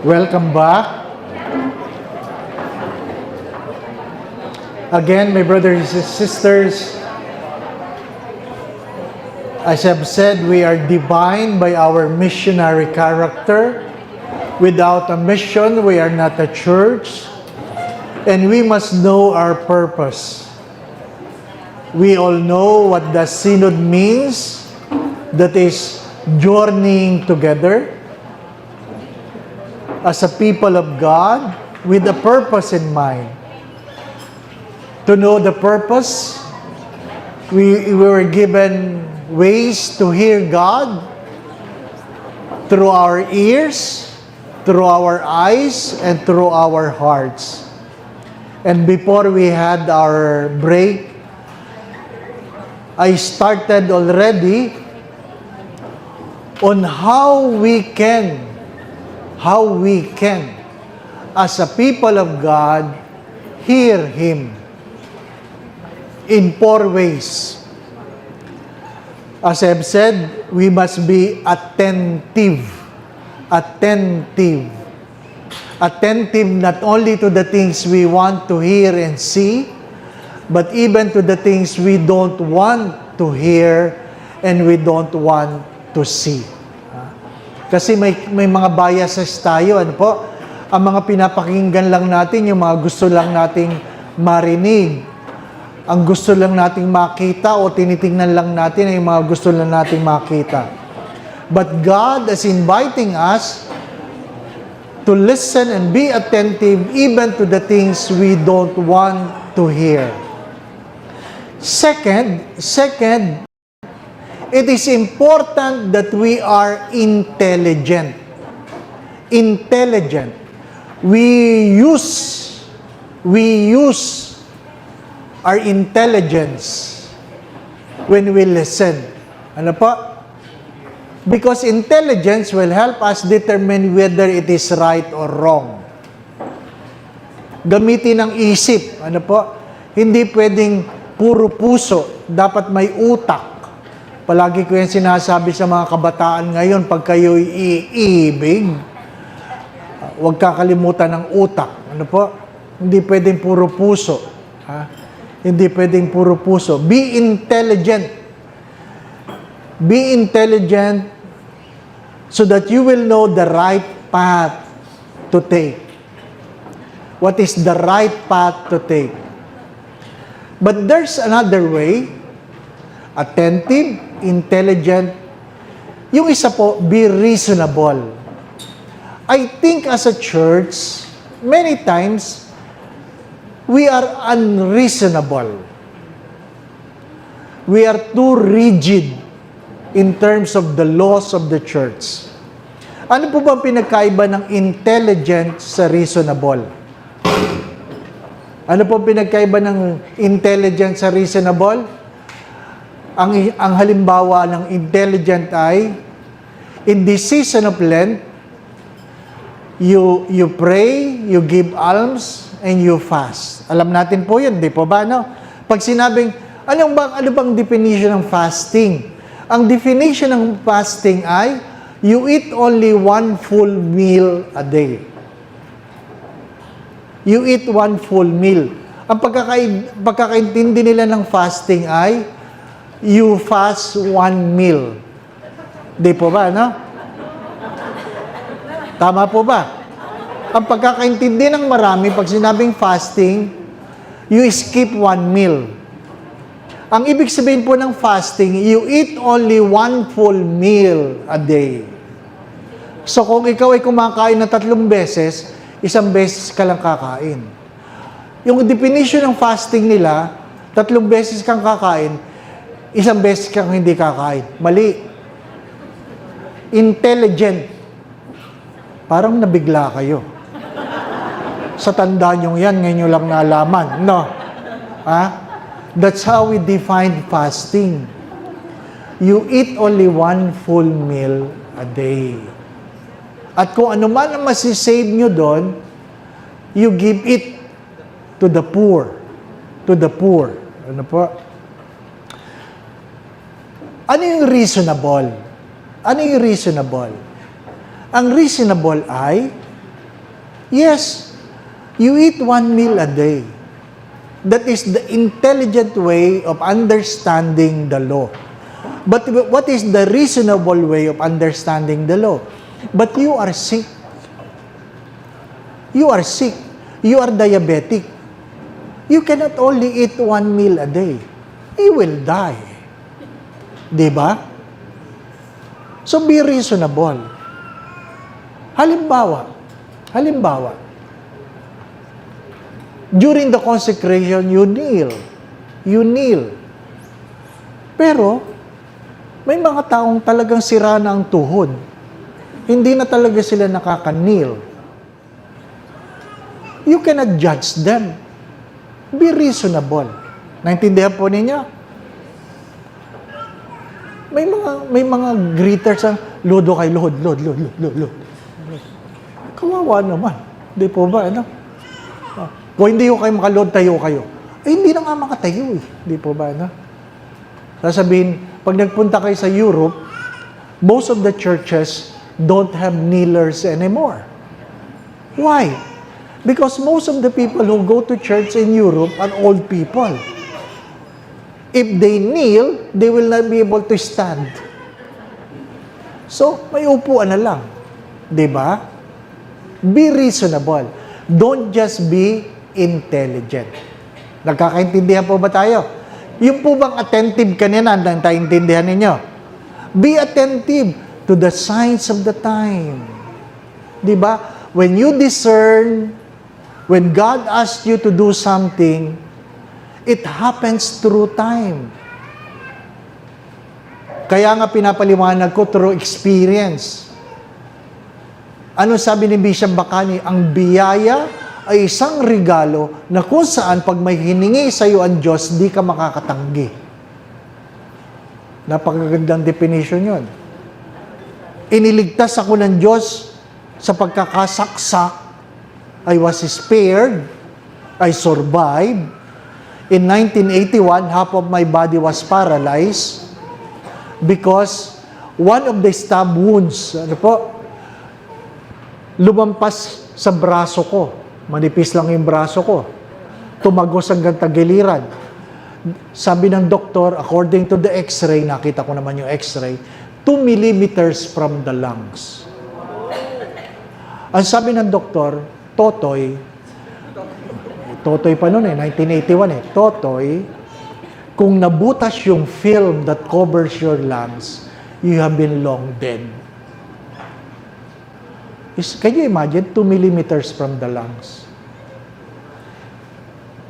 Welcome back. Again, my brothers and sisters, as I've said, we are defined by our missionary character. Without a mission, we are not a church, and we must know our purpose. We all know what the synod means, that is journeying together as a people of God with a purpose in mind. To know the purpose, we were given ways to hear God through our ears, through our eyes, and through our hearts. And before we had our break, I started already on how we can, as a people of God, hear Him in 4 ways. As I've said, we must be attentive. Attentive not only to the things we want to hear and see, but even to the things we don't want to hear and we don't want to see. Kasi may mga biases tayo, ano po? Ang mga pinapakinggan lang natin, yung mga gusto lang nating marinig. Ang gusto lang nating makita o tinitingnan lang natin ay yung mga gusto lang nating makita. But God is inviting us to listen and be attentive even to the things we don't want to hear. Second, it is important that we are intelligent. Intelligent. We use our intelligence when we listen. Ano po? Because intelligence will help us determine whether it is right or wrong. Gamitin ang isip. Ano po? Hindi pwedeng puro puso. Dapat may utak. Palagi ko yan sinasabi sa mga kabataan ngayon, pag kayo'y iibig, huwag kakalimutan ng utak. Ano po? Hindi pwedeng puro puso. Hindi pwedeng puro puso. Be intelligent. Be intelligent so that you will know the right path to take. What is the right path to take? But there's another way. Attentive, intelligent. Yung isa po, be reasonable. I think as a church, many times, we are unreasonable. We are too rigid in terms of the laws of the church. Ano po ba pinagkaiba ng intelligent sa reasonable? Ano po pinagkaiba ng intelligent sa reasonable? Ang halimbawa ng intelligent ay, in this season of Lent, you pray, you give alms, and you fast. Alam natin po yun, di po ba? No? Pag sinabing, ano bang definition ng fasting? Ang definition ng fasting ay, you eat only 1 full meal a day. You eat 1 full meal. Ang pagkakaintindi nila ng fasting ay, you fast 1 meal. Di po ba, no? Tama po ba? Ang pagkakaintindi ng marami, pag sinabing fasting, you skip 1 meal. Ang ibig sabihin po ng fasting, you eat only 1 full meal a day. So kung ikaw ay kumakain na 3 beses, 1 beses ka lang kakain. Yung definition ng fasting nila, 3 beses kang kakain, 1 beses kang hindi kakain. Mali. Intelligent. Parang nabigla kayo. Sa tanda nyo yan, ngayon nyo lang nalaman. No. That's how we define fasting. You eat only 1 full meal a day. At kung ano man ang masisave nyo doon, you give it to the poor. To the poor. Ano po? Ano yung reasonable? Ano yung reasonable? Ang reasonable ay Yes, you eat 1 meal a day. That is the intelligent way of understanding the law. But what is the reasonable way of understanding the law? But you are sick. You are sick. You are diabetic. You cannot only eat 1 meal a day. You will die. Diba? So be reasonable. Halimbawa, during the consecration, you kneel. Pero, may mga taong talagang sira na ang tuhod. Hindi na talaga sila nakaka-kneel. You cannot judge them. Be reasonable. Naintindihan po ninyo? May mga greeters ang lodo kay Lord. Kawawa naman. Hindi po ba, ano? Kung hindi ko kayo makalod, tayo kayo. Hindi na nga makatayo eh. Hindi po ba, ano? Sasabihin, pag nagpunta kayo sa Europe, most of the churches don't have kneelers anymore. Why? Because most of the people who go to church in Europe are old people. If they kneel, they will not be able to stand. So, may upuan na lang. Diba? Be reasonable. Don't just be intelligent. Nagkakaintindihan po ba tayo? Yung po bang attentive kanina, nagkakaintindihan ninyo? Be attentive to the signs of the time. Diba? When you discern, when God asks you to do something, it happens through time. Kaya nga pinapaliwanag ko through experience. Ano sabi ni Bishop Bacani? Ang biyaya ay isang regalo na kung saan pag may hiningi sa iyo ang Diyos, di ka makakatanggi. Napakagandang definition yun. Iniligtas ako ng Diyos sa pagkakasaksak. I was spared. I survived. In 1981, half of my body was paralyzed because one of the stab wounds, lumampas sa braso ko. Manipis lang yung braso ko. Tumagos hanggang tagiliran. Sabi ng doktor, according to the x-ray, nakita ko naman yung x-ray, 2 millimeters from the lungs. Ang sabi ng doktor, Totoy pa noon 1981 Totoy, kung nabutas yung film that covers your lungs, you have been long dead. Can you imagine? 2 millimeters from the lungs.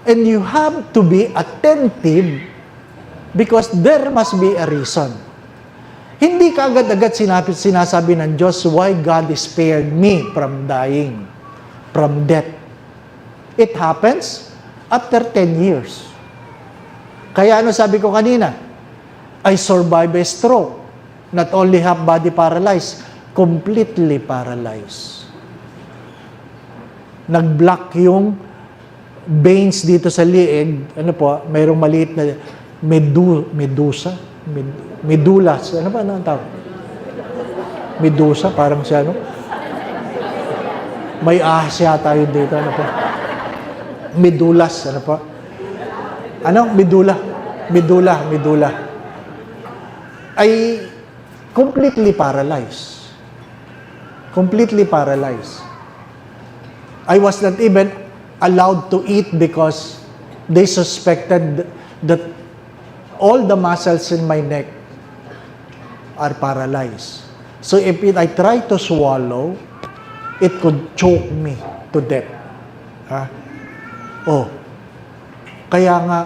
And you have to be attentive because there must be a reason. Hindi ka agad-agad sinasabi ng Diyos, why God spared me from dying, from death. It happens after 10 years. Kaya ano sabi ko kanina? I survived a stroke. Not only half body paralyzed, completely paralyzed. Nag-block yung veins dito sa liig. Mayroong maliit na medusa. Medulas. Ano ang tawag? Medusa, parang siya, May ahas yata yun dito. Medulas, Medula. Ay completely paralyzed. I was not even allowed to eat because they suspected that all the muscles in my neck are paralyzed. So if I try to swallow, it could choke me to death. Kaya nga,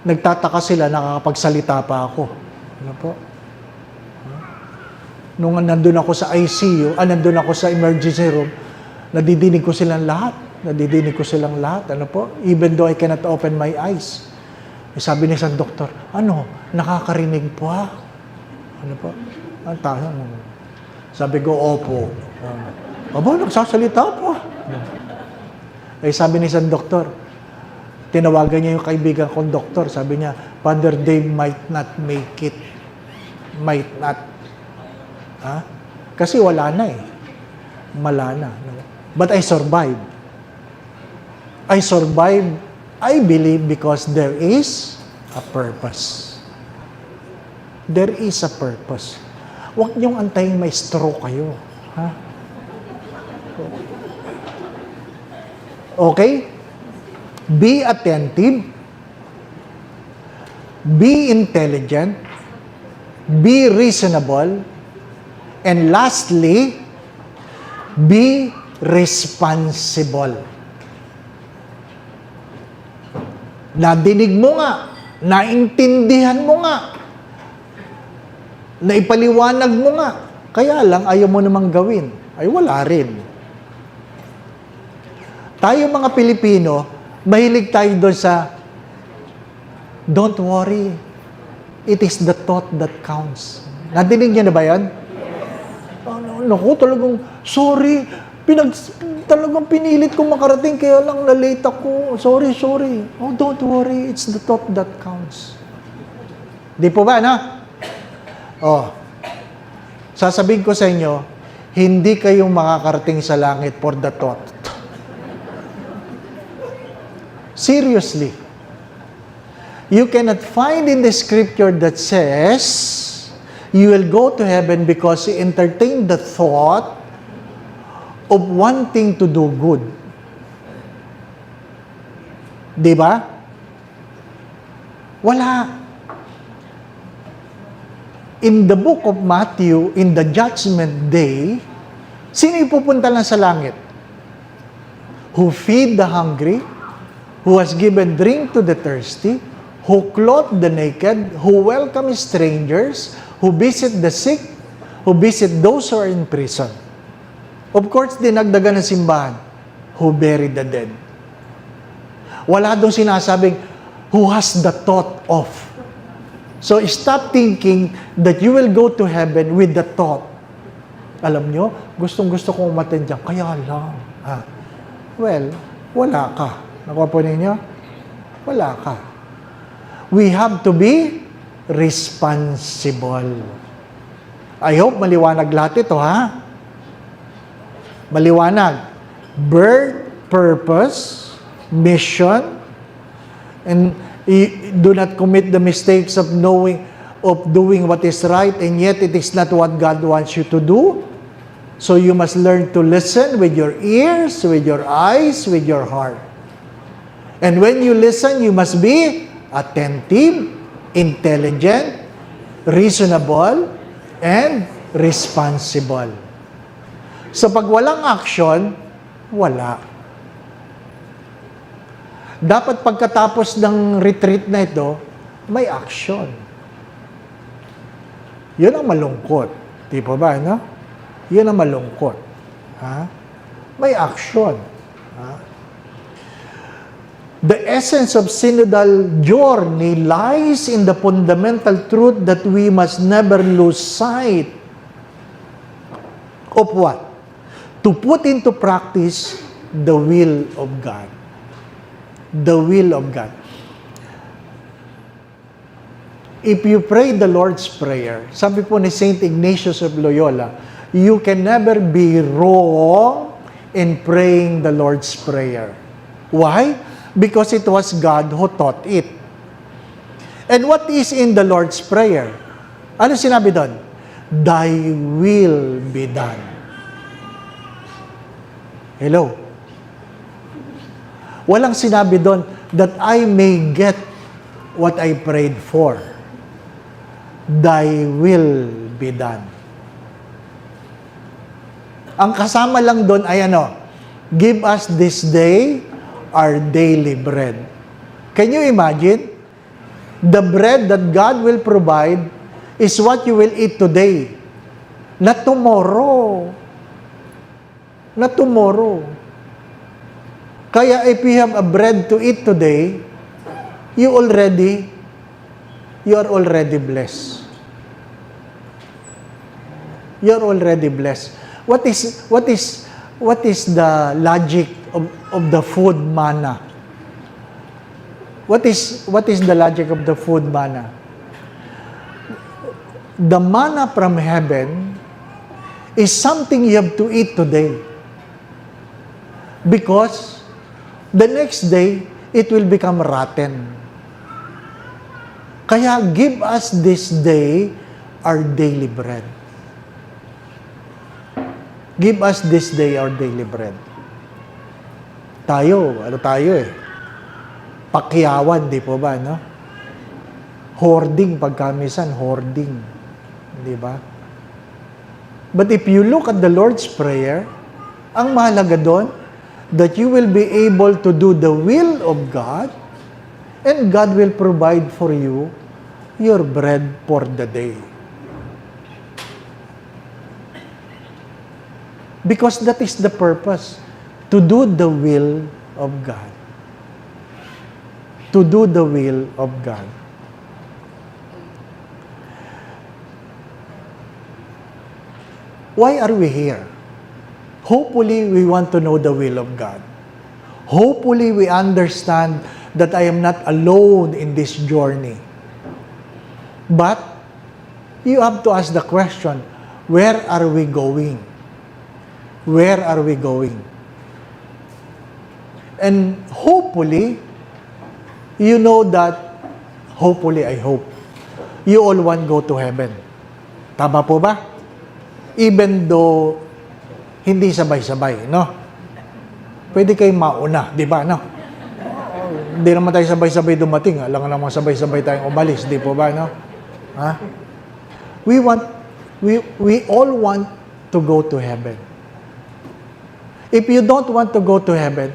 nagtataka sila, nakakapagsalita pa ako. Nung nandun ako sa ICU, nandun ako sa emergency room, nadidinig ko silang lahat. Even though I cannot open my eyes. Sabi ni isang doktor, nakakarinig pa? Ang tanong. Sabi ko, opo. Nagsasalita pa. Sabi ni isang doktor, tinawagan niya yung kaibigan kong doktor, sabi niya, Father Dave might not make it. Might not. Kasi wala na. But I survived. I survived, I believe, because there is a purpose. There is a purpose. Huwag niyong antayin may stroke kayo. Ha? Okay? Be attentive. Be intelligent. Be reasonable. And lastly, be responsible. Nadinig mo nga, naintindihan mo nga, naipaliwanag mo nga, kaya lang ayaw mo namang gawin. Ay wala rin. Tayo mga Pilipino, mahilig tayo doon sa, don't worry, it is the thought that counts. Nadinig niyo na ba yan? Naku, talagang, sorry, talagang pinilit kong makarating, kaya lang na-late ako. Sorry. Oh, don't worry, it's the thought that counts. Di po ba, na? Oh, sasabihin ko sa inyo, hindi kayong makakarating sa langit for the thought. Seriously. You cannot find in the scripture that says, you will go to heaven because you entertain the thought of wanting to do good. Di ba? Wala. In the book of Matthew, in the judgment day, sino yung pupunta lang sa langit? Who feed the hungry, who has given drink to the thirsty, who clothe the naked, who welcome strangers, who visit the sick, who visit those who are in prison. Of course, dinagdagan ng simbahan, who bury the dead. Wala doon sinasabing, who has the thought of. So, stop thinking that you will go to heaven with the thought. Alam nyo, gustong-gusto kong umattend dyan, kaya lang. Well, wala ka. Nakuha po ninyo? Wala ka. We have to be responsible. I hope maliwanag lahat ito, ha? Maliwanag. Birth, purpose, mission, and do not commit the mistakes of doing what is right, and yet it is not what God wants you to do. So you must learn to listen with your ears, with your eyes, with your heart. And when you listen, you must be attentive, intelligent, reasonable, and responsible. So pag walang action, wala. Dapat pagkatapos ng retreat na ito, may action. Yun ang malungkot. Di ba ba, no? Yun ang malungkot. Ha? May action. Ha? The essence of synodal journey lies in the fundamental truth that we must never lose sight of what? To put into practice the will of God. The will of God. If you pray the Lord's Prayer, sabi po ni Saint Ignatius of Loyola, you can never be wrong in praying the Lord's Prayer. Why? Because it was God who taught it. And what is in the Lord's Prayer? Ano sinabi doon? Thy will be done. Hello? Walang sinabi doon that I may get what I prayed for. Thy will be done. Ang kasama lang doon ay ano? Give us this day our daily bread. Can you imagine? The bread that God will provide is what you will eat today. Not tomorrow. Not tomorrow. Kaya if you have a bread to eat today, you are already blessed. You are already blessed. What is the logic of the food manna? What is the logic of the food manna? The manna from heaven is something you have to eat today. Because the next day, it will become rotten. Kaya give us this day our daily bread. Give us this day our daily bread. Tayo pakyawan, di po ba, no? Hoarding, pagkamisan, hoarding. Di ba? But if you look at the Lord's Prayer, ang mahalaga doon, that you will be able to do the will of God, and God will provide for you your bread for the day. Because that is the purpose, to do the will of God. To do the will of God. Why are we here? Hopefully, we want to know the will of God. Hopefully, we understand that I am not alone in this journey. But, you have to ask the question, where are we going? Where are we going? And hopefully, you know that, hopefully, I hope, you all want go to heaven. Tama po ba? Even though, hindi sabay-sabay, no? Pwede kayong mauna, di ba, no? Hindi naman tayo sabay-sabay dumating. Alam nga naman sabay-sabay tayong umalis, di po ba, no? Ha? We all want to go to heaven. If you don't want to go to heaven,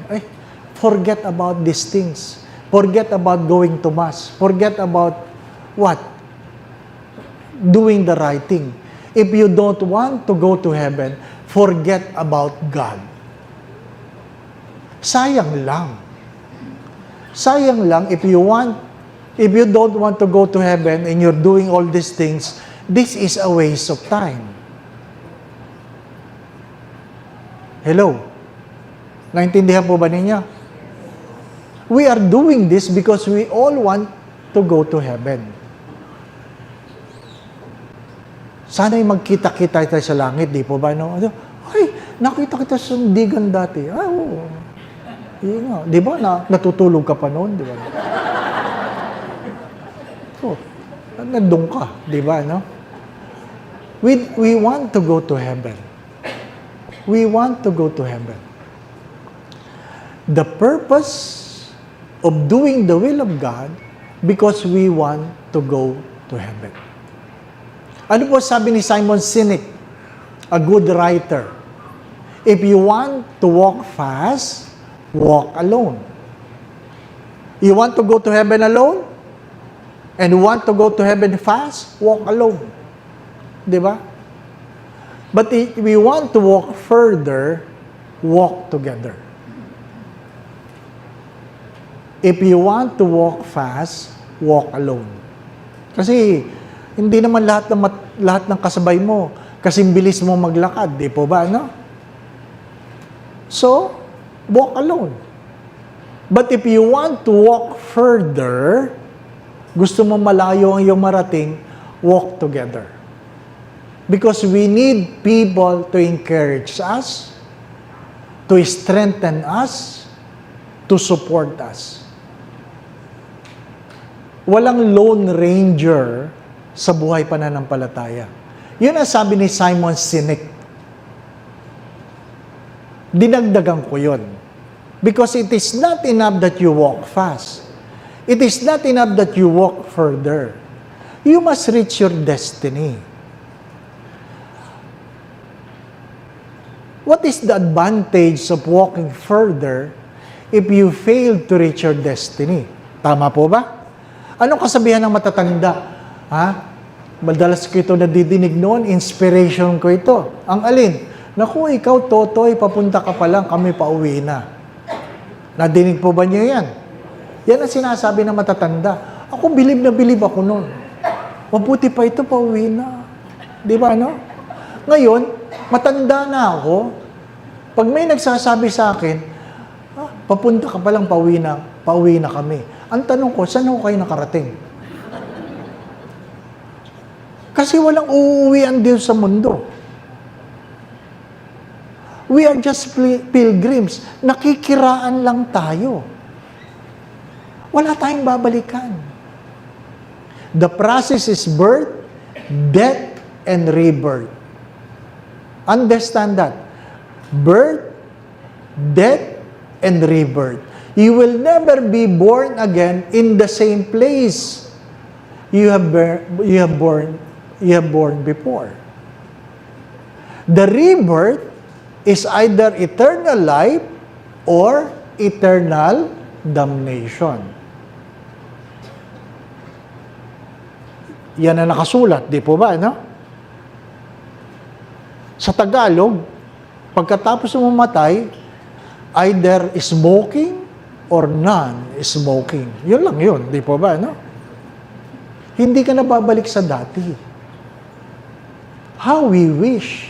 forget about these things. Forget about going to Mass. Forget about what? Doing the right thing. If you don't want to go to heaven, forget about God. Sayang lang. Sayang lang if you don't want to go to heaven and you're doing all these things, this is a waste of time. Hello? Naintindihan po ba ninyo? We are doing this because we all want to go to heaven. Sana'y magkita-kita tayo sa langit, di po ba? No? Ay, nakita kita sa sandigan dati. Ay, oo. Di ba? Natutulog ka pa noon, di ba? So, nandun ka, di ba? No? We want to go to heaven. We want to go to heaven. The purpose of doing the will of God because we want to go to heaven. Ano po sabi ni Simon Sinek, a good writer? If you want to walk fast, walk alone. You want to go to heaven alone? And want to go to heaven fast? Walk alone. Di ba? But if we want to walk further, walk together. If you want to walk fast, walk alone. Kasi hindi naman lahat ng kasabay mo kasi bilis mo maglakad, di po ba, no? So, walk alone. But if you want to walk further, gusto mo malayo ang iyong marating, walk together. Because we need people to encourage us, to strengthen us, to support us. Walang lone ranger sa buhay pananampalataya. Yun ang sabi ni Simon Sinek. Dinagdagan ko yun. Because it is not enough that you walk fast. It is not enough that you walk further. You must reach your destiny. What is the advantage of walking further if you fail to reach your destiny? Tama po ba? Anong kasabihan ng matatanda? Madalas ko ito nadidinig noon, inspiration ko ito. Ang alin? Naku, ikaw, Totoy, papunta ka pa lang, kami pauwi na. Nadinig po ba niyo yan? Yan ang sinasabi ng matatanda. Ako, bilib na bilib ako noon. Mabuti pa ito, pauwi na. Di ba, no? Ngayon, matanda na ako. Pag may nagsasabi sa akin, papunta ka pa lang, pauwi na kami. Ang tanong ko, saan ako kayo nakarating? Kasi walang uuwian din sa mundo. We We are just pilgrims. Nakikiraan lang tayo. Wala tayong babalikan. The process is birth, death, and rebirth. Understand that. Birth, death, and rebirth. You will never be born again in the same place you have born before. The rebirth is either eternal life or eternal damnation. Yan ang nakasulat, di po ba, no? Sa Tagalog, pagkatapos mo mamatay, either smoking or non-smoking. Yun lang yun, di po ba, no? Hindi ka na babalik sa dati. How we wish.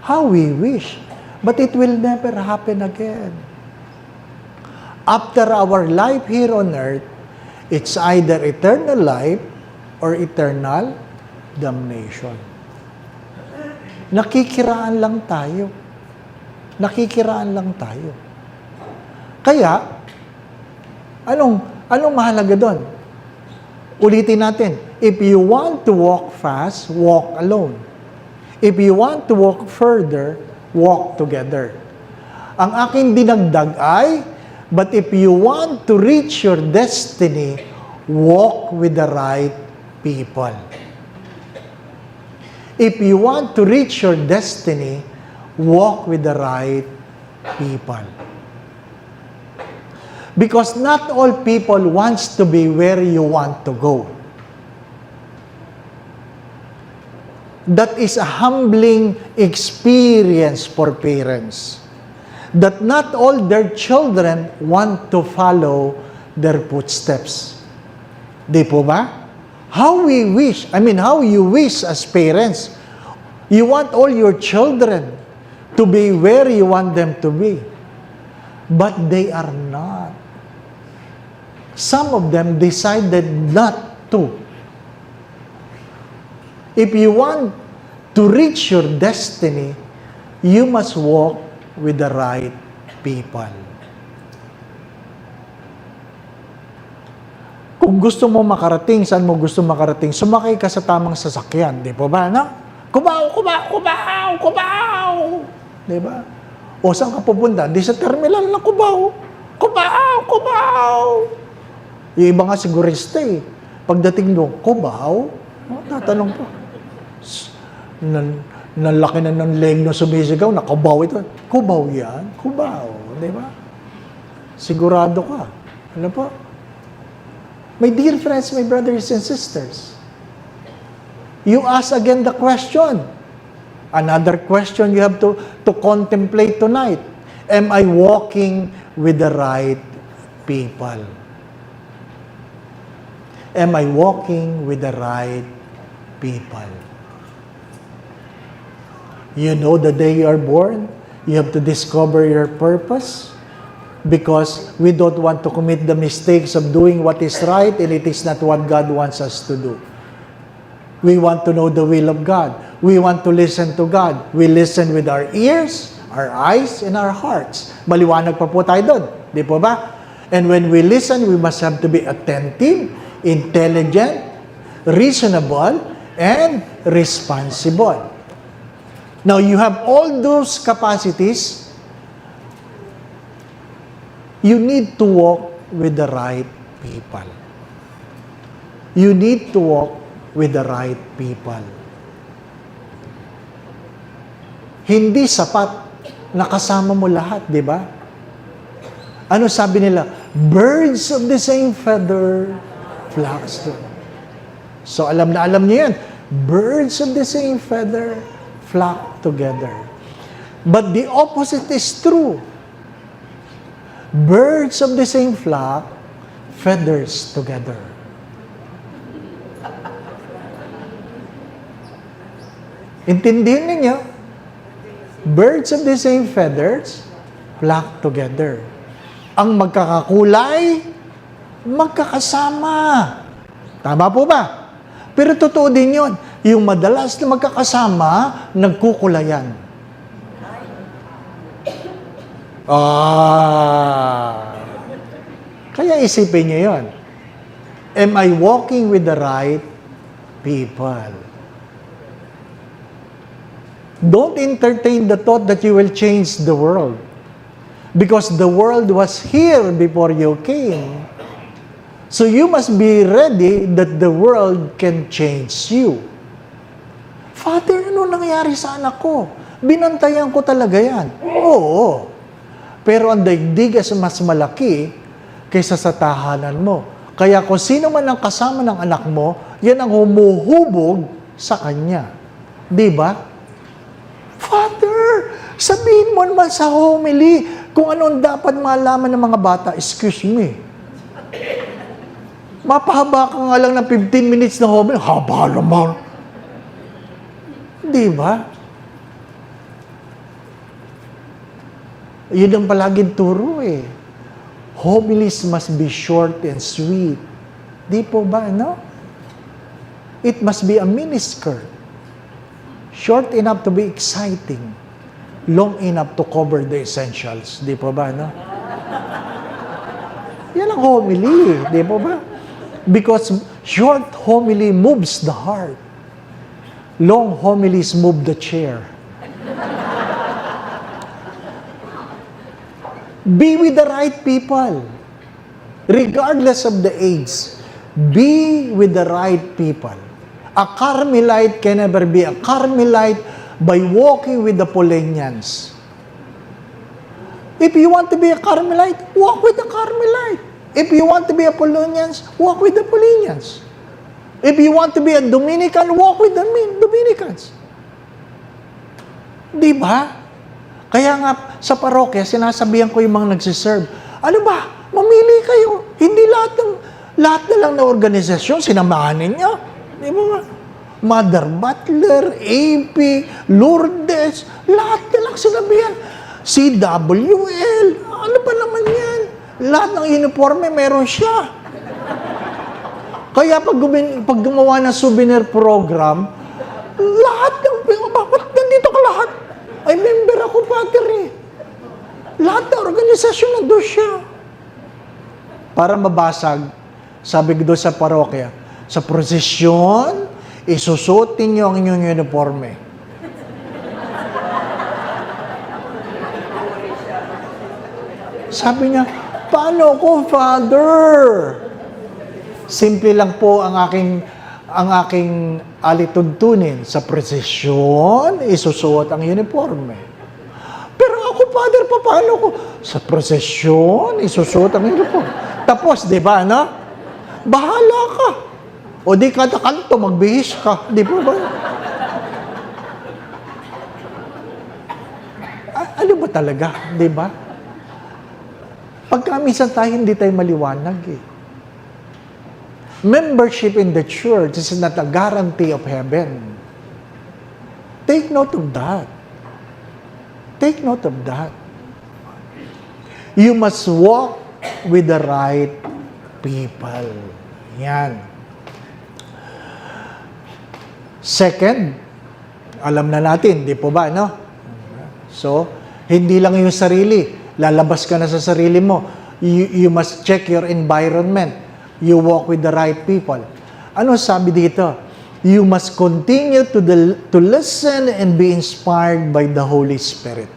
How we wish. But it will never happen again. After our life here on earth, it's either eternal life or eternal damnation. Nakikiraan lang tayo. Nakikiraan lang tayo. Kaya, anong mahalaga doon? Ulitin natin. If you want to walk fast, walk alone. If you want to walk further, walk together. Ang aking dinagdag ay, but if you want to reach your destiny, walk with the right people. If you want to reach your destiny, walk with the right people. Because not all people wants to be where you want to go. That is a humbling experience for parents. That not all their children want to follow their footsteps. Di po ba? How you wish as parents, you want all your children to be where you want them to be. But they are not. Some of them decided not to. If you want to reach your destiny, you must walk with the right people. Kung gusto mo makarating, saan mo gusto makarating, sumakay ka sa tamang sasakyan, di po ba, no? Kubaw, kubaw, kubaw, kubaw! Di ba? O saan ka pupunta? Di sa terminal na Kubaw. Kubaw, kubaw! Yung iba nga sigurista eh. Pagdating doon, Kubaw? Tatanong po. Nalaki na ng leg na sumisigaw, nakabaw ito. Kubaw yan? Kubaw. Di ba? Sigurado ka. Ano po? My dear friends, my brothers and sisters, you ask again the question. Another question you have to contemplate tonight. Am I walking with the right people? Am I walking with the right people? You know the day you are born, you have to discover your purpose. Because we don't want to commit the mistakes of doing what is right, and it is not what God wants us to do. We want to know the will of God. We want to listen to God. We listen with our ears, our eyes, and our hearts. Maliwanag pa po tayo doon. Di po ba? And when we listen, we must have to be attentive, intelligent, reasonable, and responsible. Now, you have all those capacities. You need to walk with the right people. You need to walk with the right people. Hindi sapat na kasama mo lahat, di ba? Ano sabi nila? Birds of the same feather flocks together. So alam na alam niyo yan. Birds of the same feather flock together. But the opposite is true. Birds of the same flock, feathers together. Intindihin ninyo? Birds of the same feathers, flock together. Ang magkakakulay, magkakasama. Tama po ba? Pero totoo din yun. Yung madalas na magkakasama, nagkukulayan. Kaya isipin niyo yun. Am I walking with the right people? Don't entertain the thought that you will change the world. Because the world was here before you came. So you must be ready that the world can change you. Father, ano nangyari sa anak ko? Binantayan ko talaga yan. Oo. Pero ang daigdig ay mas malaki kaysa sa tahanan mo. Kaya kung sino man ang kasama ng anak mo, yan ang humuhubog sa kanya. Di ba? Father, sabihin mo naman sa homily kung anong dapat malaman ng mga bata. Excuse me. Mapahaba ka nga lang ng 15 minutes na homily. Haba naman. Di ba? Yun ang palaging turo eh. Homilies must be short and sweet. Di po ba, no? It must be a miniskirt. Short enough to be exciting. Long enough to cover the essentials. Di po ba, no? Yan ang homily, di po ba? Because short homily moves the heart. Long homilies move the chair. Be with the right people. Regardless of the age. Be with the right people. A Carmelite can never be a Carmelite by walking with the Paulinians. If you want to be a Carmelite, walk with the Carmelite. If you want to be a Paulinians, walk with the Paulinians. If you want to be a Dominican, walk with the Dominicans. Di ba? Kaya nga, sa parokya, sinasabihan ko yung mga nagsiserve, ano ba, mamili kayo. Hindi lahat na lang na organisasyon, sinamahan ninyo. Di ba? Mother Butler, AP, Lourdes, lahat na lang sinabihan. CWL, ano ba naman yan? Lahat ng uniforme, meron siya. Kaya pag gumawa ng souvenir program, lahat ng, bakit nandito ka lahat? Ay, member ako, Father eh. Lahat ng organisasyon na doon siya. Para mabasag, sabi ko doon sa parokya, sa prosesyon, isusutin niyo ang inyong uniforme. Sabi niya, paano ko, Father? Simple lang po ang aking alituntunin. Sa prosesyon, isusuot ang uniforme. Pero ako, Father, paano ko? Sa prosesyon, isusuot ang uniforme. Tapos, di ba, no? Bahala ka. O di kada kanto, magbihis ka. Di ba ba? Ano ba talaga? Di ba? Pagka minsan tayo, hindi tayo maliwanag eh. Membership in the church is not a guarantee of heaven. Take note of that. Take note of that. You must walk with the right people. Yan. Second, alam na natin, di po ba, no? So, hindi lang yung sarili. Lalabas ka na sa sarili mo. You must check your environment. You walk with the right people. Ano sabi dito? You must continue to listen and be inspired by the Holy Spirit.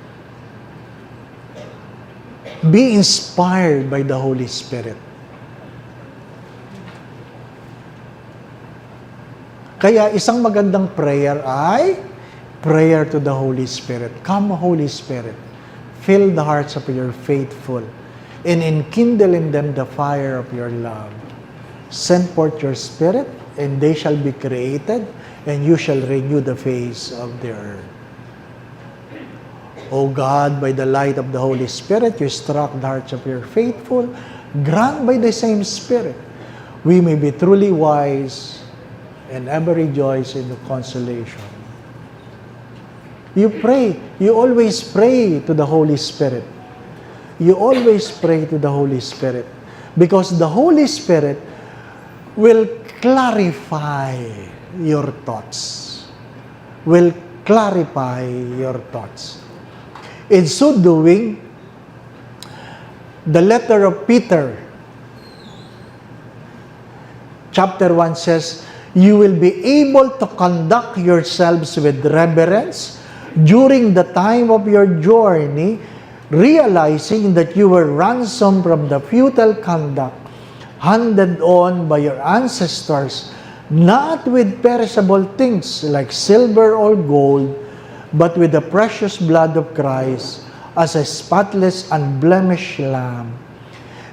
Be inspired by the Holy Spirit. Kaya isang magandang prayer ay prayer to the Holy Spirit. Come, Holy Spirit. Fill the hearts of your faithful and enkindle in them the fire of your love. Send forth your Spirit, and they shall be created, and you shall renew the face of the earth. O God, by the light of the Holy Spirit, you struck the hearts of your faithful. Grant by the same Spirit, we may be truly wise and ever rejoice in the consolation. You pray. You always pray to the Holy Spirit. You always pray to the Holy Spirit. Because the Holy Spirit will clarify your thoughts. Will clarify your thoughts. In so doing, The letter of Peter, chapter 1 says, you will be able to conduct yourselves with reverence during the time of your journey, realizing that you were ransomed from the futile conduct handed on by your ancestors, not with perishable things like silver or gold, but with the precious blood of Christ, as a spotless, unblemished lamb,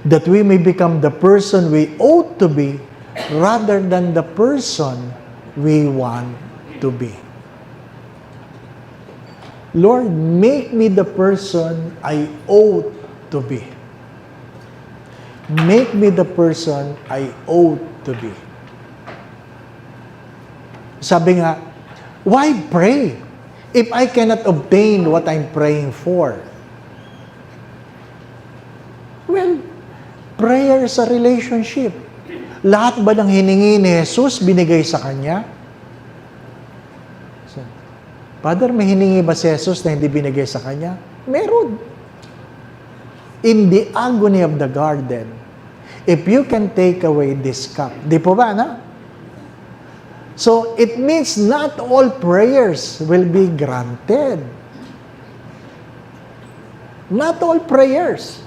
that we may become the person we ought to be, rather than the person we want to be. Lord, make me the person I ought to be. Make me the person I ought to be. Sabi nga, why pray if I cannot obtain what I'm praying for? Well, prayer is a relationship. Lahat ba ng hiningi ni Jesus binigay sa Kanya? Father, may hiningi ba si Jesus na hindi binigay sa Kanya? Meron. In the agony of the garden, if you can take away this cup. Di po ba, na? So, it means not all prayers will be granted. Not all prayers.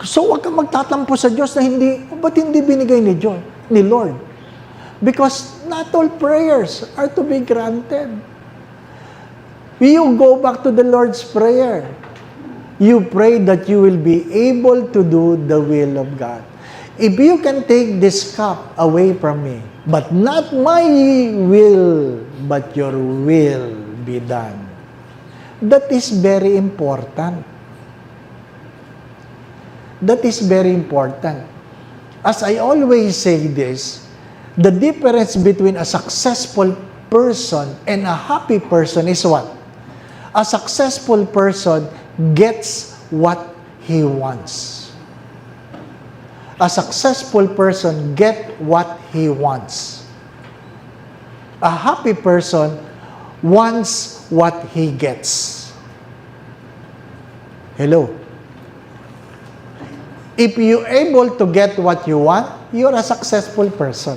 So, huwag kang magtatampo sa Diyos na ba't hindi binigay ni Lord? Because not all prayers are to be granted. You go back to the Lord's Prayer. You pray that you will be able to do the will of God. If you can take this cup away from me, but not my will, but your will be done. That is very important. That is very important. As I always say this, the difference between a successful person and a happy person is what? A successful person gets what he wants. A successful person gets what he wants. A happy person wants what he gets. Hello? If you're able to get what you want, you're a successful person.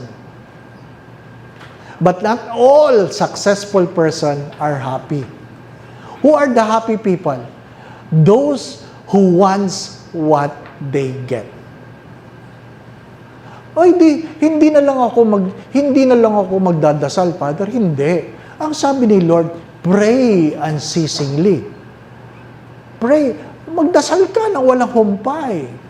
But not all successful persons are happy. Who are the happy people? Those who wants what they get. Ay, hindi na lang ako magdadasal, Father. Hindi. Ang sabi ni Lord, pray unceasingly. Pray. Magdasal ka na walang humpay.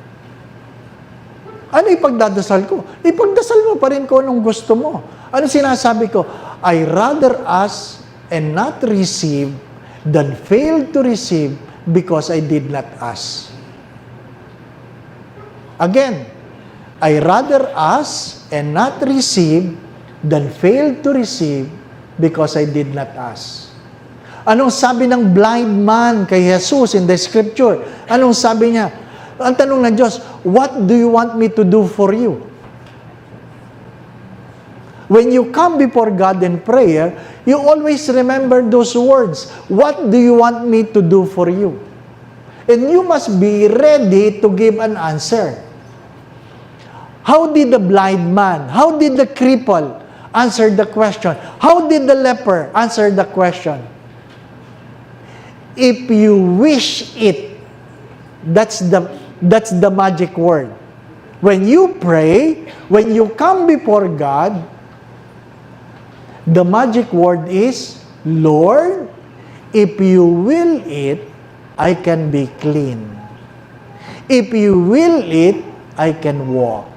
Ano ipagdadasal ko? Ipagdasal mo pa rin ko anong gusto mo. Ano sinasabi ko? I rather ask and not receive than fail to receive because I did not ask. Again, I rather ask and not receive than fail to receive because I did not ask. Anong sabi ng blind man kay Jesus in the scripture? Anong sabi niya? Ang tanong ng Diyos, what do you want me to do for you? When you come before God in prayer, you always remember those words. What do you want me to do for you? And you must be ready to give an answer. How did the blind man, how did the cripple answer the question? How did the leper answer the question? If you wish it, that's the magic word. When you pray, when you come before God, the magic word is, Lord, if you will it, I can be clean. If you will it, I can walk.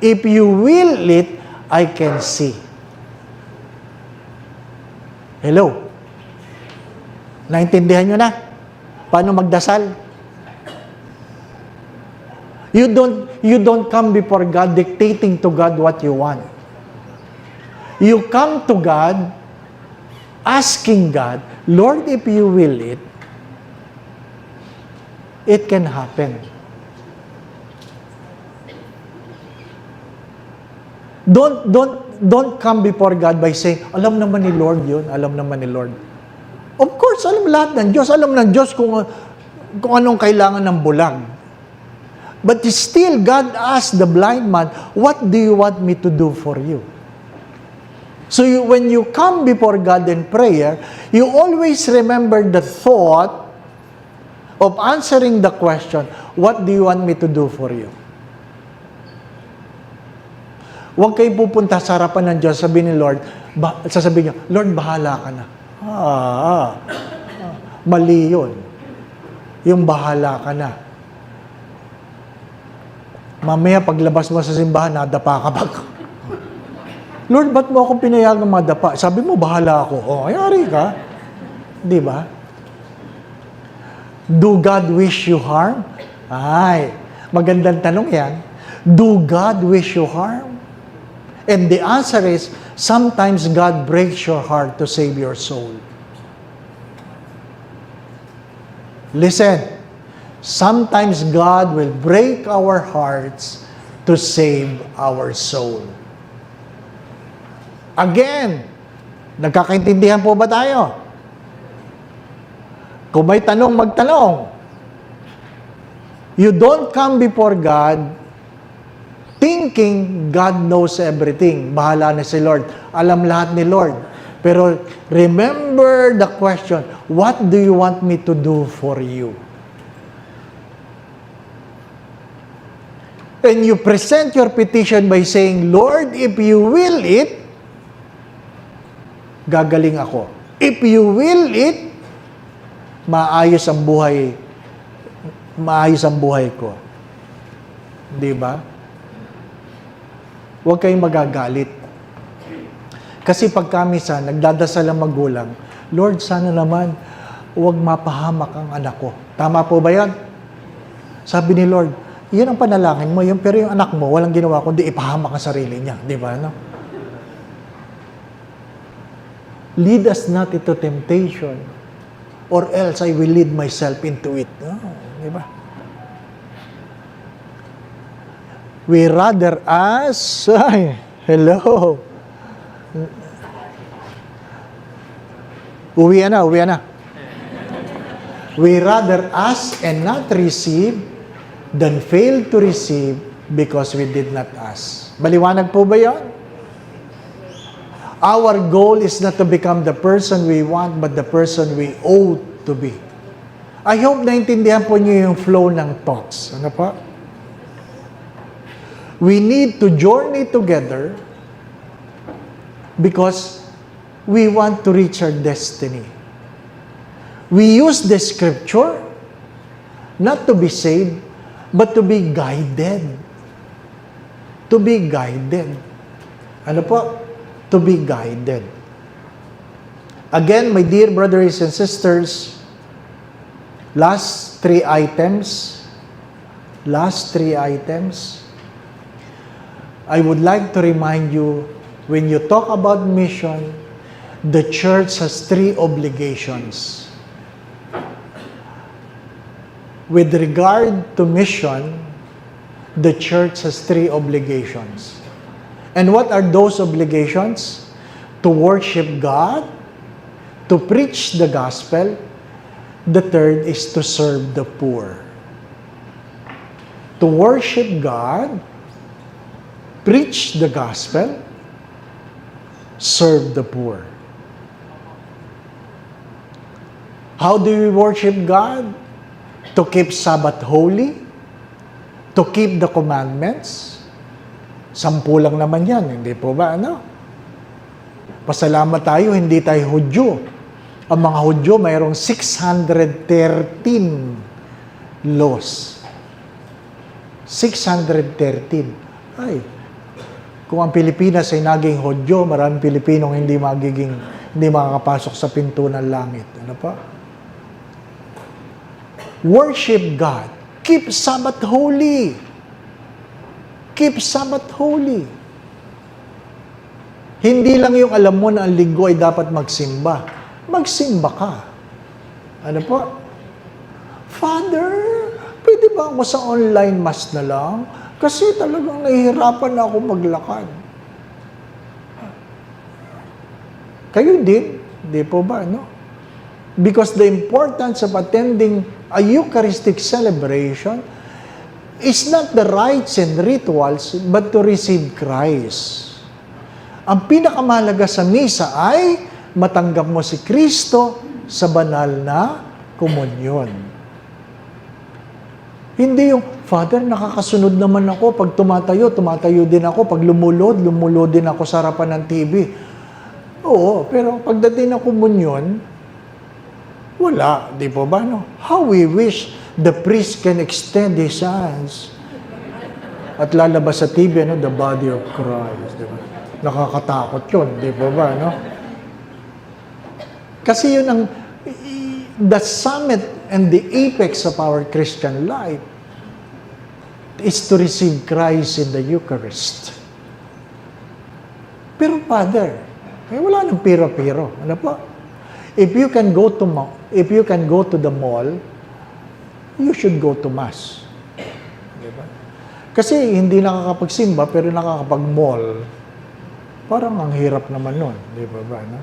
If you will it, I can see. Hello? Naintindihan nyo na? Paano magdasal? You don't come before God dictating to God what you want. You come to God asking God, Lord, if you will it, it can happen. Don't come before God by saying, alam naman ni Lord yun, alam naman ni Lord. Of course, alam lahat ng Diyos. Alam ng Diyos kung kung anong kailangan ng bulag. But still, God asked the blind man, what do you want me to do for you? So when you come before God in prayer, you always remember the thought of answering the question, what do you want me to do for you? Huwag kayong pupunta sa harapan ng Diyos, sabihin ni Lord, sasabihin niyo, Lord, bahala ka na. Mali yun. Yung bahala ka na. Mamaya paglabas mo sa simbahan, nadapa ka ba? Lord, ba't mo akong pinayagang madapa? Sabi mo, bahala ako. Ayari ka. Di ba? Do God wish you harm? Ay, magandang tanong yan. Do God wish you harm? And the answer is, sometimes God breaks your heart to save your soul. Listen, sometimes God will break our hearts to save our soul. Again, nagkakaintindihan po ba tayo? Kung may tanong, magtanong. You don't come before God thinking God knows everything. Bahala na si Lord. Alam lahat ni Lord. Pero remember the question, what do you want me to do for you? And you present your petition by saying, Lord, if you will it, gagaling ako. If you will it, maayos ang buhay ko. Di ba? Huwag kayong magagalit. Kasi pag kami nagdadasal ang magulang, Lord, sana naman, huwag mapahamak ang anak ko. Tama po ba yan? Sabi ni Lord, yan ang panalangin mo, pero yung anak mo, walang ginawa kundi ipahamak ang sarili niya. Di ba? No? Lead us not into temptation, or else I will lead myself into it. No? Di ba? We rather ask, hello. Uwi na. We rather ask and not receive than fail to receive because we did not ask. Maliwanag po ba yan? Our goal is not to become the person we want, but the person we ought to be. I hope naintindihan po niyo yung flow ng thoughts. Ano pa? We need to journey together because we want to reach our destiny. We use the scripture not to be saved, but to be guided. To be guided. Ano po? To be guided. Again, my dear brothers and sisters, last three items, I would like to remind you, when you talk about mission, the church has three obligations. With regard to mission, the church has three obligations. And what are those obligations? To worship God, to preach the gospel. The third is to serve the poor. To worship God, preach the gospel, serve the poor. How do we worship God? To keep Sabbath holy, to keep the commandments. 10 lang naman yan, hindi po ba? Ano? Pasalamat tayo, hindi tayo Hudyo. Ang mga Hudyo, mayroong 613 laws. 613. Ay, kung ang Pilipinas ay naging Hudyo, maraming Pilipinong hindi makakapasok sa pinto ng langit. Ano pa? Worship God. Keep Sabbath holy. Keep Sabbath holy. Hindi lang yung alam mo na ang linggo ay dapat magsimba. Magsimba ka. Ano po? Father, pwede ba ako sa online mass na lang? Kasi talagang nahihirapan na ako maglakad. Kayo din, di po ba, no? Because the importance of attending A Eucharistic celebration is not the rites and rituals, but to receive Christ. Ang pinakamahalaga sa misa ay matanggap mo si Kristo sa banal na komunyon. Hindi yung, Father, nakakasunod naman ako. Pag tumatayo din ako. Pag lumulod din ako sa harapan ng TV. Oo, pero pagdating ng komunyon, wala, di po ba? No? How we wish the priest can extend his hands at lalabas sa TV, no? The body of Christ. Di ba? Nakakatakot yun, di po ba? No? Kasi yun ang the summit and the apex of our Christian life is to receive Christ in the Eucharist. Pero Father, wala nang piro-piro. Ano po? If you can go to the mall, you should go to Mass. Diba? Kasi hindi nakakapagsimba, pero nakakapag-mall. Parang ang hirap naman nun. Di ba ba? No?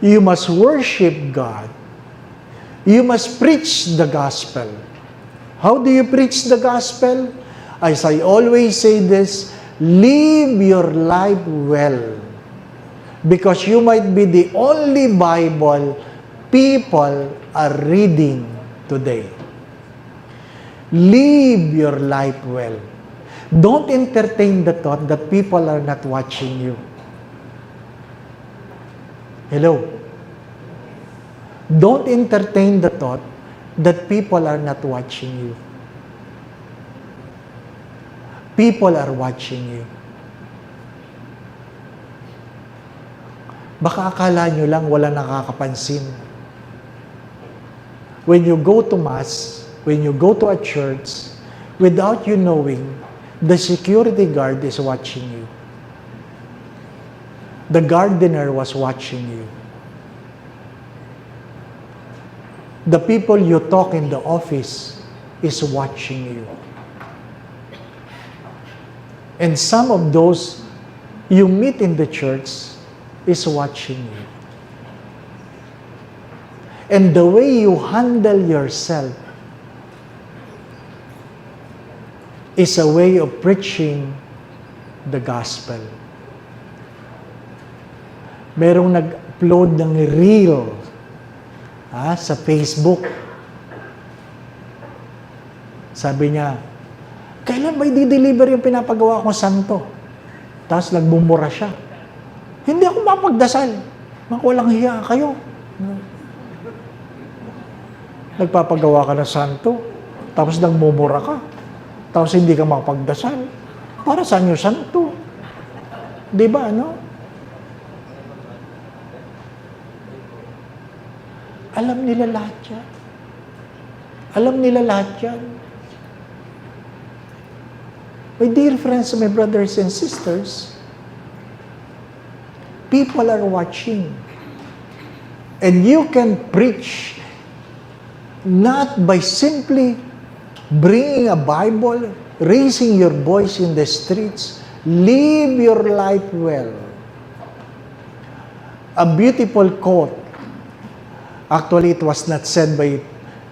You must worship God. You must preach the gospel. How do you preach the gospel? As I always say this, live your life well. Because you might be the only Bible people are reading today. Live your life well. Don't entertain the thought that people are not watching you. Hello? Don't entertain the thought that people are not watching you. People are watching you. Baka akala nyo lang wala nakakapansin. When you go to Mass, when you go to a church, without you knowing, the security guard is watching you. The gardener was watching you. The people you talk in the office is watching you. And some of those you meet in the church is watching you. And the way you handle yourself is a way of preaching the gospel. Merong nag-upload ng reel sa Facebook. Sabi niya, kailan ba i-deliver yung pinapagawa kong santo? Tapos nagbumura siya. Hindi ako mapagdasal. Walang hiya kayo. Nagpapagawa ka ng santo, tapos nagmumura ka, tapos hindi ka mapagdasal. Para saan yung santo? Di ba, ano? Alam nila lahat yan. Alam nila lahat yan. My dear friends, my brothers and sisters, people are watching. And you can preach not by simply bringing a Bible, raising your voice in the streets. Live your life well. A beautiful quote. Actually, it was not said by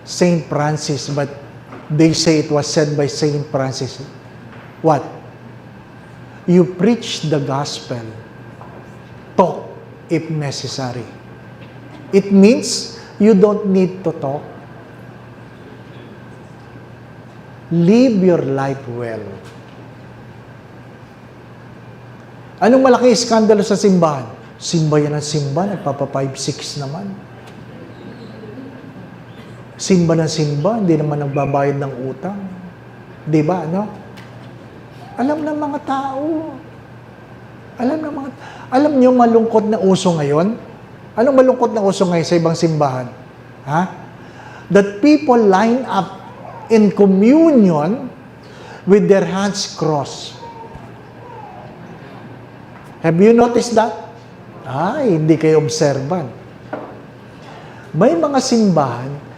Saint Francis, but they say it was said by Saint Francis. What? You preach the gospel. Talk if necessary. It means you don't need to talk. Live your life well. Anong malaki iskandalo sa simbahan? Simba yan ang simba, nagpapa 5-6 naman. Simba ng simba, hindi naman nagbabayad ng utang. Di ba, ano? Alam ng mga tao. Alam niyo malungkot na uso ngayon? Anong malungkot na uso ngayon sa ibang simbahan? Ha? That people line up in communion with their hands crossed. Have you noticed that? Hindi kayo observant. May mga simbahan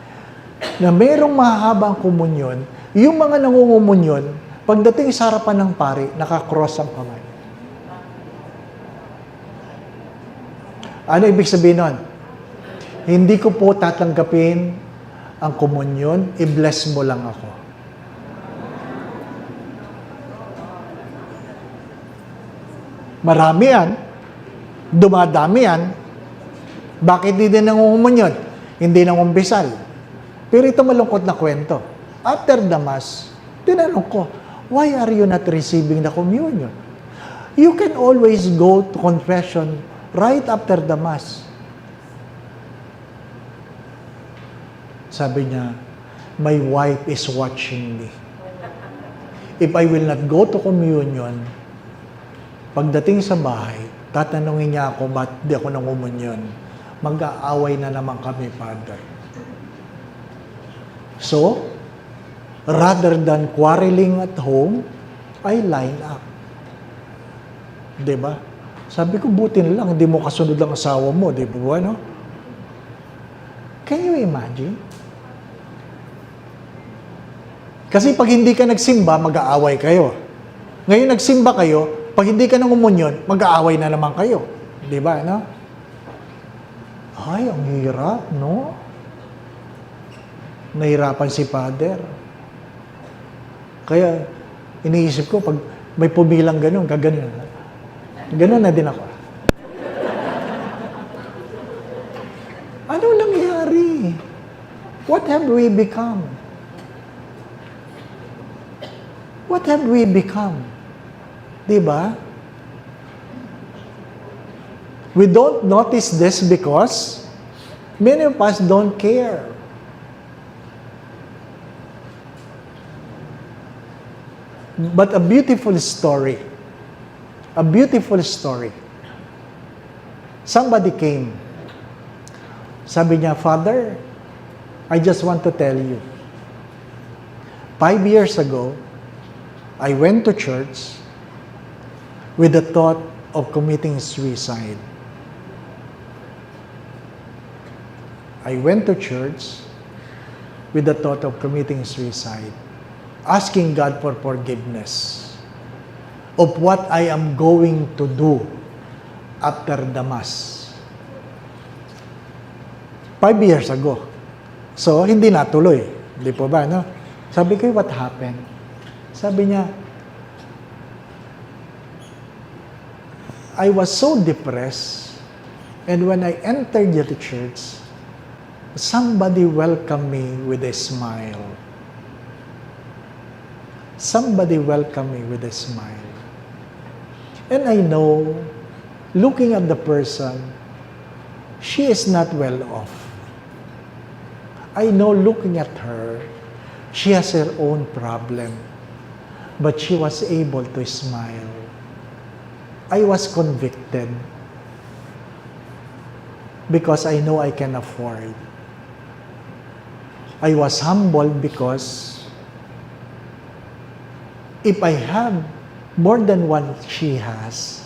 na mayroong mahahabang komunyon, yung mga nangungumunyon, pagdating sa harapan ng pari, nakakross ang kamay. Ano ibig sabihin nun? Hindi ko po tatanggapin ang komunyon, i-bless mo lang ako. Marami yan. Dumadami yan. Bakit di din nangungumunyon? Hindi nangumpisal. Pero ito malungkot na kwento. After the Mass, tinanong ko, why are you not receiving the communion? You can always go to confession right after the Mass. Sabi niya, my wife is watching me. If I will not go to communion, pagdating sa bahay, tatanungin niya ako, ba't di ako nangumunyon? Mag-aaway na naman kami, Father. So, rather than quarreling at home, I line up. Diba? Sabi ko, buti na lang, hindi mo kasunod ang asawa mo, di ba, no? Can you imagine? Kasi pag hindi ka nagsimba, mag-aaway kayo. Ngayon nagsimba kayo, pag hindi ka nangumunyon, mag-aaway na naman kayo. Di ba, no? Ay, ang hirap, no? Nahirapan si Father. Kaya, iniisip ko, pag may pumilang ganun, kaganon. Ganun na din ako. Ano nangyari? What have we become? What have we become? Diba? We don't notice this because many of us don't care. But a beautiful story. A beautiful story. Somebody came. Sabi niya, Father, I just want to tell you. 5 years ago, I went to church with the thought of committing suicide. I went to church with the thought of committing suicide, asking God for forgiveness of what I am going to do after the Mass. 5 years ago. So, hindi natuloy. Hindi po ba, no? Sabi ko, what happened? Sabi niya, I was so depressed, and when I entered the church, somebody welcomed me with a smile. Somebody welcomed me with a smile. And I know, looking at the person, she is not well off. I know, looking at her, she has her own problem, but she was able to smile. I was convicted because I know I can afford. I was humbled because if I have more than what she has,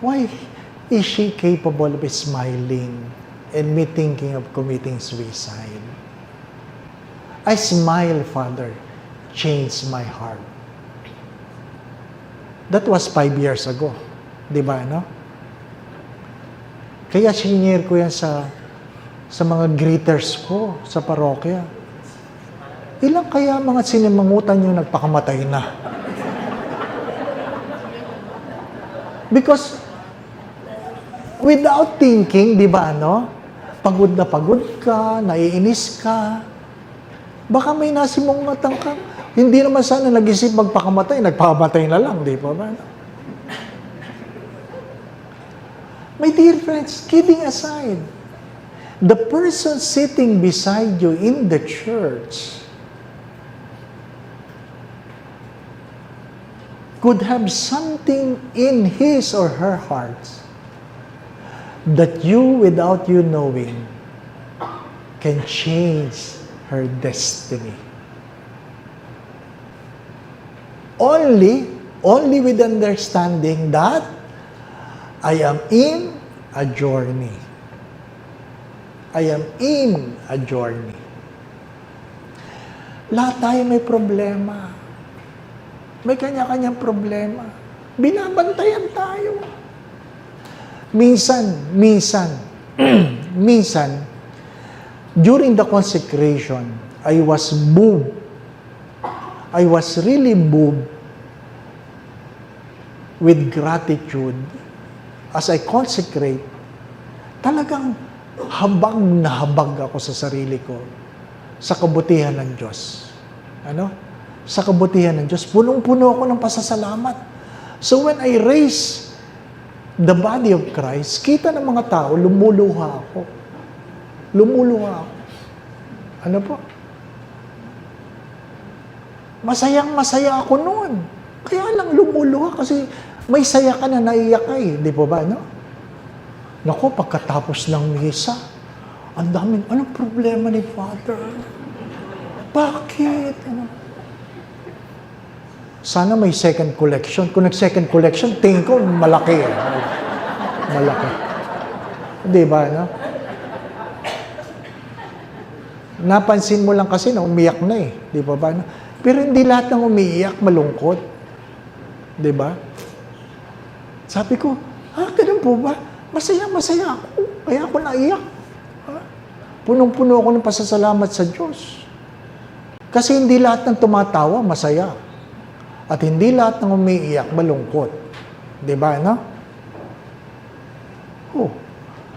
why is she capable of smiling and me thinking of committing suicide? I smile, Father, changed my heart. That was 5 years ago. Di ba, no? Kaya sinare ko yan sa mga greeters ko sa parokya. Ilang kaya mga sinimangutan yung nagpakamatay na? Because without thinking, di ba, no? Pagod ka, naiinis ka, baka may nasimungatan ka. Hindi naman sana nag-isip magpakamatay, nagpakamatay na lang, di ba ba? My dear friends, kidding aside, the person sitting beside you in the church could have something in his or her heart that you, without you knowing, can change her destiny. Only with understanding that I am in a journey. I am in a journey. Lahat tayo may problema. May kanya-kanyang problema. Binabantayan tayo. Minsan, During the consecration, I was moved. I was really moved with gratitude as I consecrate. Talagang habag na habag ako sa sarili ko sa kabutihan ng Diyos. Ano? Sa kabutihan ng Diyos. Punong-puno ako ng pasasalamat. So when I raise the body of Christ, kita ng mga tao, lumuluha ako. Lumuluha ako. Ano po? Masayang-masaya ako noon. Kaya lang lumuluha kasi may saya ka na naiyak ka eh. Di po ba, no? Naku, pagkatapos ng misa, ang daming, anong problema ni Father? Bakit? Ano? Sana may second collection. Kung nag-second collection, tingin ko malaki. Malaki. Di ba, no? Napansin mo lang kasi na umiyak na eh. Di ba ba? No? Pero hindi lahat ng umiiyak malungkot. Di ba? Sabi ko, ganun po ba? Masaya-masaya ako. Kaya ako naiyak. Punong-puno ako ng pasasalamat sa Diyos. Kasi hindi lahat ng tumatawa, masaya. At hindi lahat ng umiiyak, malungkot. Di ba, no? Oh,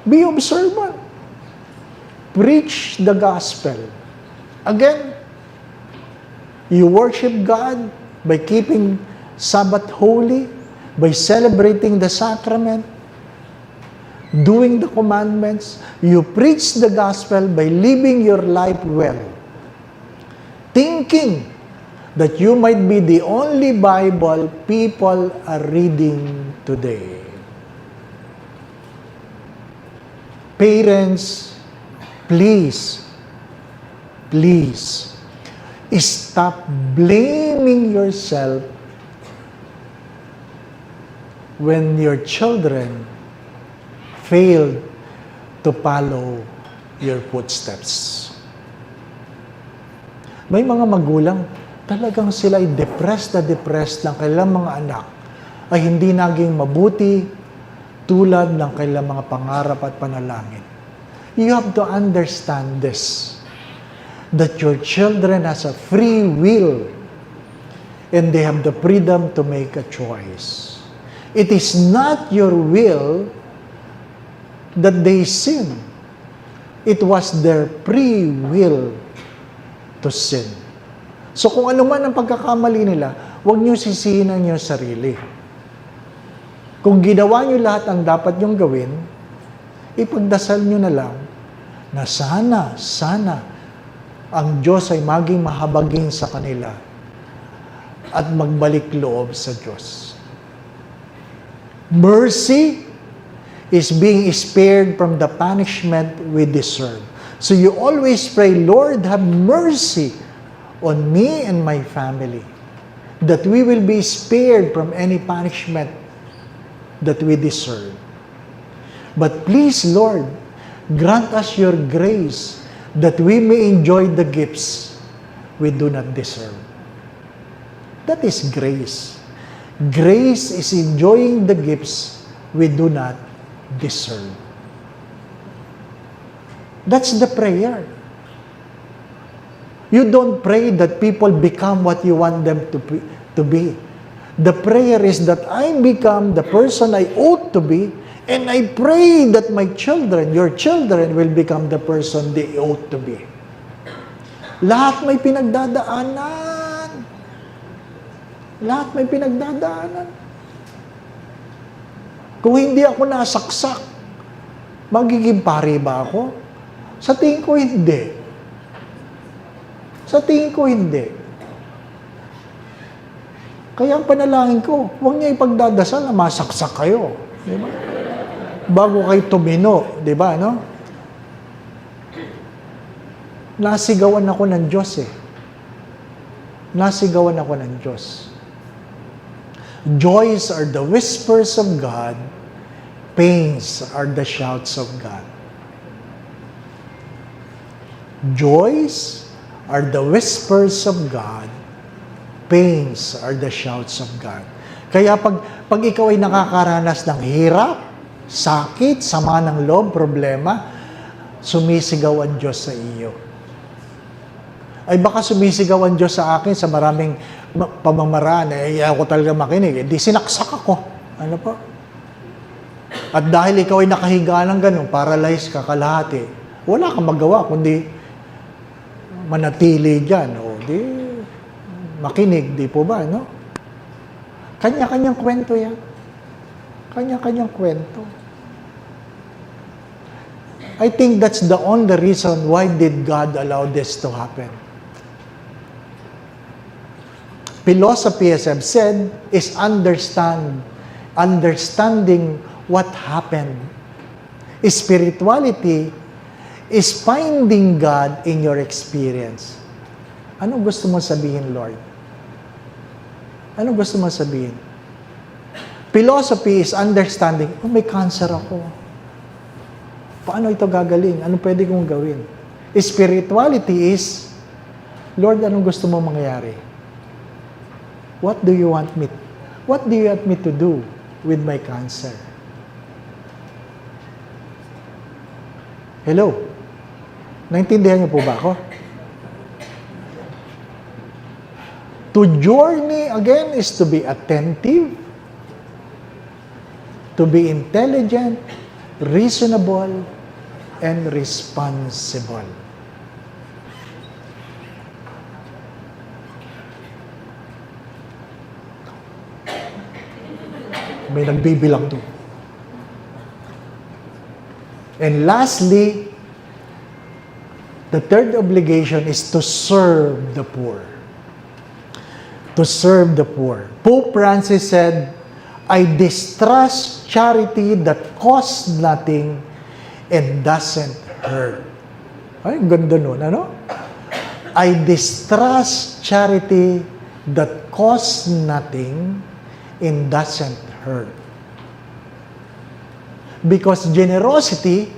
be observant. Preach the gospel. Again, you worship God by keeping Sabbath holy, by celebrating the sacrament, doing the commandments. You preach the gospel by living your life well, thinking that you might be the only Bible people are reading today. Parents, please, stop blaming yourself when your children failed to follow your footsteps. May mga magulang, talagang sila ay depressed ng kailang mga anak ay hindi naging mabuti tulad ng kailang mga pangarap at panalangin. You have to understand this, that your children has a free will and they have the freedom to make a choice. It is not your will that they sin. It was their free will to sin. So kung ano man ang pagkakamali nila, huwag niyo sisihin ang inyong sarili. Kung ginawa niyo lahat ang dapat niyong gawin, ipagdasal niyo na lang na sana ang Diyos ay maging mahabagin sa kanila at magbalik loob sa Diyos. Mercy is being spared from the punishment we deserve. So you always pray, Lord, have mercy on me and my family, that we will be spared from any punishment that we deserve. But please, Lord, grant us your grace that we may enjoy the gifts we do not deserve. That is grace. Grace is enjoying the gifts we do not deserve. That's the prayer. You don't pray that people become what you want them to be. The prayer is that I become the person I ought to be, and I pray that my children, your children, will become the person they ought to be. Lahat may pinagdadaanan. Lahat may pinagdadaanan. Kung hindi ako nasaksak, magiging pari ba ako? Sa tingin ko, hindi. Sa tingin ko, hindi. Kaya ang panalangin ko, huwag niya ipagdadasal na masaksak kayo. Di ba? Bago kayo tumino, di ba, no? Nasigawan ako ng Diyos eh. Nasigawan ako ng Diyos. Joys are the whispers of God. Pains are the shouts of God. Joys are the whispers of God. Pains are the shouts of God. Kaya pag ikaw ay nakakaranas ng hirap, sakit, sama ng loob, problema, sumisigaw ang Diyos sa iyo. Ay baka sumisigaw ang Diyos sa akin sa maraming pamamaraan, ayaw ko talaga makinig, di sinaksak ako. Ano po? At dahil ikaw ay nakahiga ng ganun, paralyzed ka kalahati, wala kang magawa kundi manatili dyan. O di, makinig, di po ba, no? Kanya-kanyang kwento yan. Kanya-kanyang kwento. I think that's the only reason why did God allow this to happen. Philosophy, as I've said, is understanding what happened. Spirituality is finding God in your experience. Ano gusto mo sabihin, Lord? Ano gusto mo sabihin? Philosophy is understanding, may cancer ako. Paano ito gagaling? Ano pwede kong gawin? Spirituality is, Lord, anong gusto mo mangyari? What do you want me to do with my cancer? Hello? Naintindihan niyo po ba ako? To journey again is to be attentive, to be intelligent, reasonable, and responsible. May nagbibilang to. And lastly, the third obligation is to serve the poor. To serve the poor. Pope Francis said, I distrust charity that costs nothing and doesn't hurt. Ay, ganda nun, ano? I distrust charity that costs nothing and doesn't hurt. Because generosity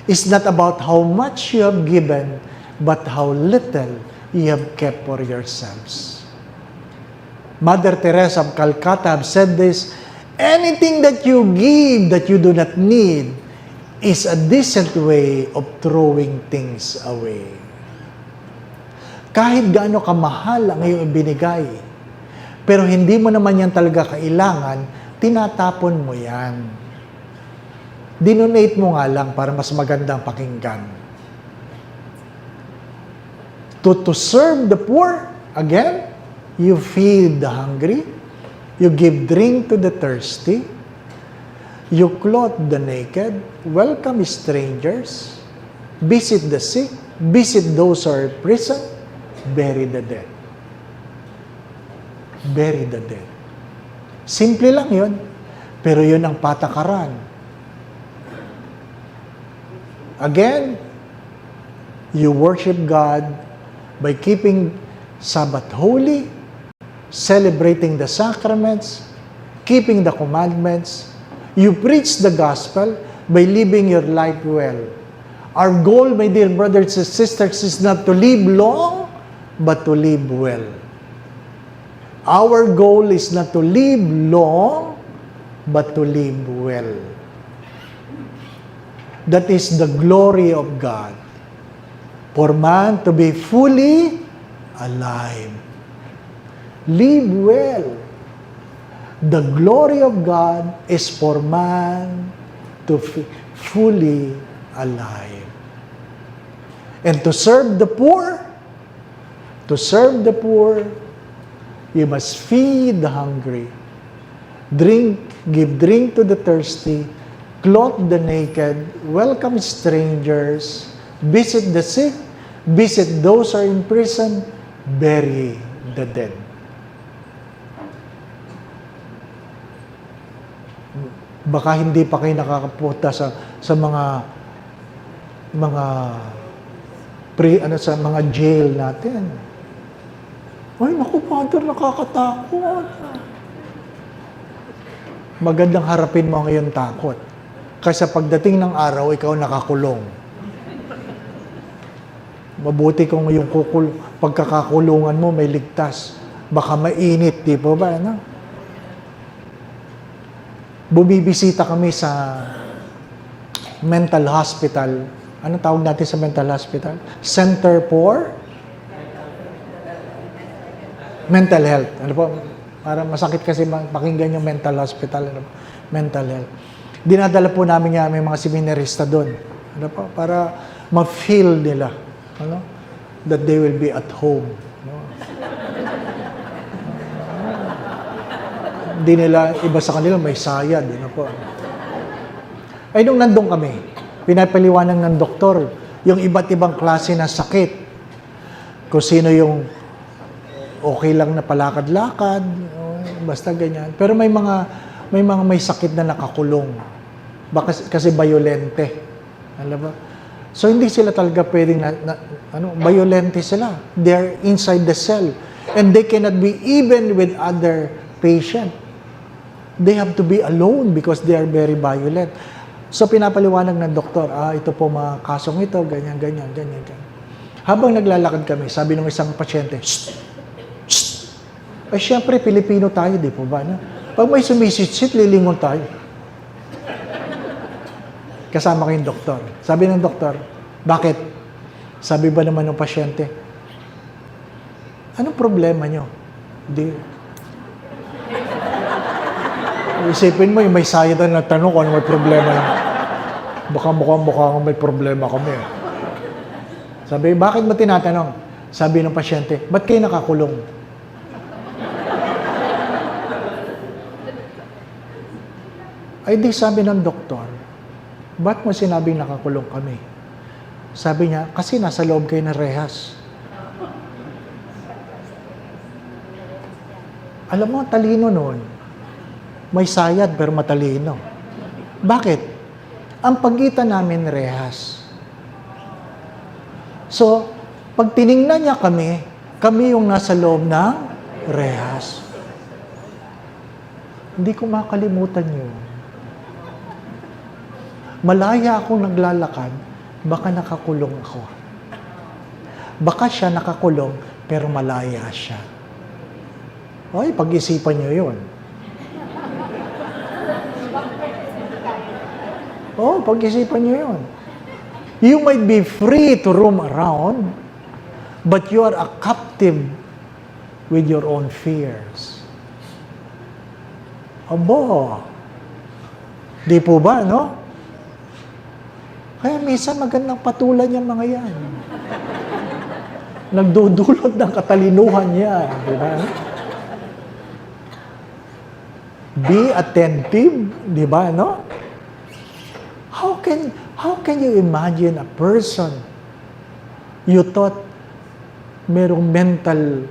is not about how much you have given, but how little you have kept for yourselves. Mother Teresa of Calcutta have said this, anything that you give that you do not need is a decent way of throwing things away. Kahit gaano kamahal ang iyong ibinigay, pero hindi mo naman yan talaga kailangan, tinatapon mo yan. Dinonate mo nga lang para mas magandang pakinggan. To serve the poor, again, you feed the hungry, you give drink to the thirsty, you clothe the naked, welcome strangers, visit the sick, visit those who are in prison, bury the dead. Bury the dead. Simple lang yun, pero yun ang patakaran. Again, you worship God by keeping Sabbath holy, celebrating the sacraments, keeping the commandments. You preach the gospel by living your life well. Our goal, my dear brothers and sisters, is not to live long, but to live well. Our goal is not to live long, but to live well. That is the glory of God. For man to be fully alive. Live well. The glory of God is for man to be fully alive. And to serve the poor, you must feed the hungry, give drink to the thirsty, clothe the naked, welcome strangers, visit the sick, visit those who are in prison, bury the dead. Baka hindi pa kayo nakakapunta sa mga jail natin. Ay, naku, Father, nakakatakot. Magandang harapin mo ang iyong takot. Kasi pagdating ng araw, ikaw nakakulong. Mabuti kung yung pagkakakulungan mo may ligtas. Baka mainit, di po ba? Ano? Bumibisita kami sa mental hospital Anong tawag natin sa mental hospital? Center for Mental Health. Ano po? Para masakit kasi pakinggan yung mental hospital. Ano po? Mental health. Dinadala po namin nga may mga seminarista doon. Ano po? Para ma-feel nila. Ano? That they will be at home. Ano? Hindi nila, iba sa kanila, may sayad. Ano po? Ay, nung nandun kami, pinapaliwanag ng doktor yung iba't ibang klase na sakit. Kung sino yung okay lang na palakad-lakad, basta ganyan. Pero may may sakit na nakakulong. Kasi violente. Alam ba? So hindi sila talaga pwedeng violente sila. They're inside the cell and they cannot be even with other patient. They have to be alone because they are very violent. So pinapaliwanag ng doktor, ito po mga kasong ito, ganyan. Habang naglalakad kami, sabi ng isang pasyente, shh, shh. Ay syempre, Pilipino tayo, di po ba? No? Pag may sumisit-sit, lilingon tayo. Kasama ko yung doktor. Sabi ng doktor, bakit? Sabi ba naman ng pasyente, anong problema nyo? Di. Isipin mo, yung may sayad na tanong kung ano may problema. Baka mukhang may problema kami. Sabi, bakit mo tinatanong? Sabi ng pasyente, ba't kayo nakakulong? Ay di sabi ng doktor, ba't mo sinabing nakakulong kami? Sabi niya, kasi nasa loob kayo ng rehas. Alam mo, talino noon. May sayad pero matalino. Bakit? Ang pagitan namin rehas. So, pag tiningnan niya kami yung nasa loob ng rehas. Hindi ko makalimutan yun. Malaya akong naglalakad, baka nakakulong ako. Baka siya nakakulong, pero malaya siya. Oy, pag-isipan niyo yun. Oh, pag-isipan niyo yun. You might be free to roam around, but you are a captive with your own fears. Abo, di po ba, no? Kaya minsan magandang patulan yung mga yan. Nagdudulot ng katalinuhan yan, di ba? Be attentive, di ba, no? How can you imagine a person you thought merong mental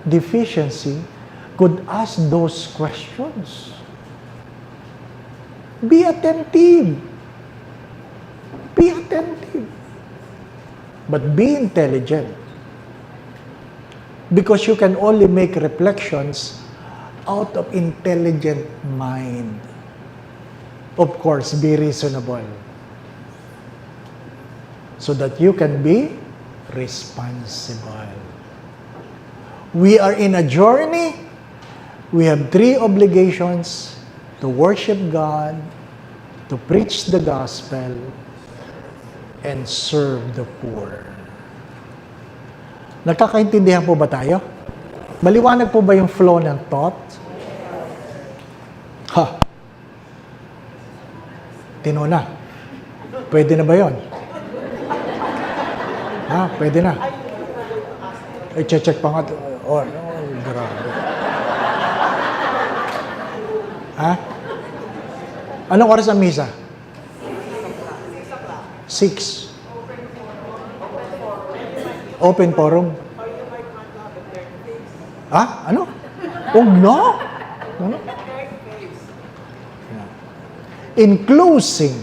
deficiency could ask those questions? Be attentive. Be attentive. But be intelligent. Because you can only make reflections out of intelligent mind. Of course, be reasonable. So that you can be responsible. We are in a journey. We have 3 obligations: to worship God, to preach the gospel, and serve the poor. Nagkakaintindihan po ba tayo? Maliwanag po ba yung flow ng thought? Tinuna. Pwede na ba yun? Pwede na. I-check pa nga. Grabe. Anong oras ang misa? 6. Open forum. Ano? No? Ano? In closing,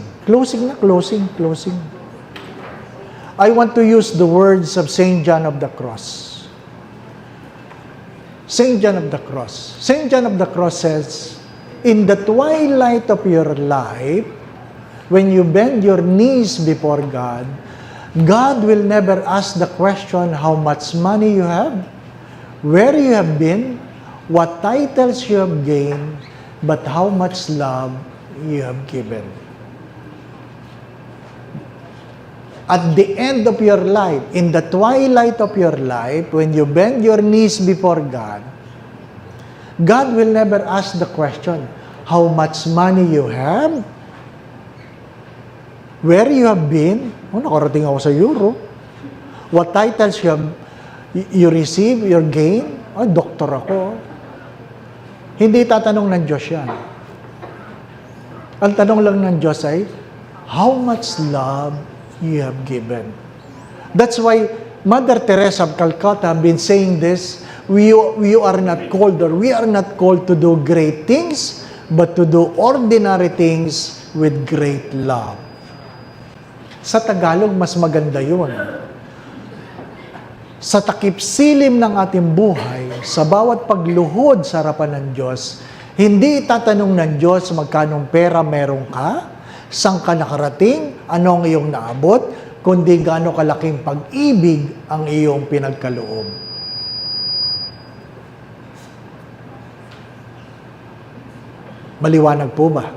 I want to use the words of Saint John of the Cross. Saint John of the Cross. Saint John of the Cross says, in the twilight of your life, when you bend your knees before God, God will never ask the question how much money you have, where you have been, what titles you have gained, but how much love you have given. At the end of your life, in the twilight of your life, when you bend your knees before God, God will never ask the question, how much money you have? Where you have been? Oh, nakarating ako sa Europe. What titles you receive, your gain? Oh, doktor ako. Hindi tatanong ng Diyos yan. Ang tanong lang ng Diyos ay, how much love you have given? That's why Mother Teresa of Calcutta have been saying this, we are not called, or we are not called to do great things, but to do ordinary things with great love. Sa Tagalog, mas maganda yun. Sa takip silim ng ating buhay, sa bawat pagluhod sa harapan ng Diyos, hindi itatanong ng Diyos magkanong pera meron ka, saan ka nakarating, ano ang iyong naabot, kundi gaano kalaking pag-ibig ang iyong pinagkaloob. Maliwanag po ba?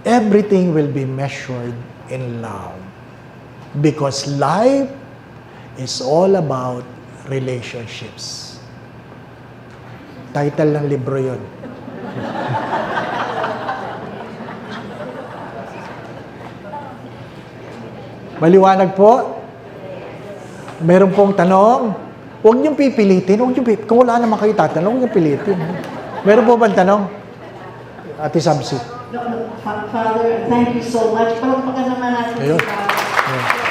Everything will be measured in love. Because life is all about relationships. Title ng libro yun. Maliwanag po? Meron pong tanong? Huwag niyong pipilitin. Kung wala naman kayo tatanong, huwag niyong pilitin. Meron po bang tanong? Ate Samsi. Father, thank you so much. Palagpagan naman natin Ayun. si Father.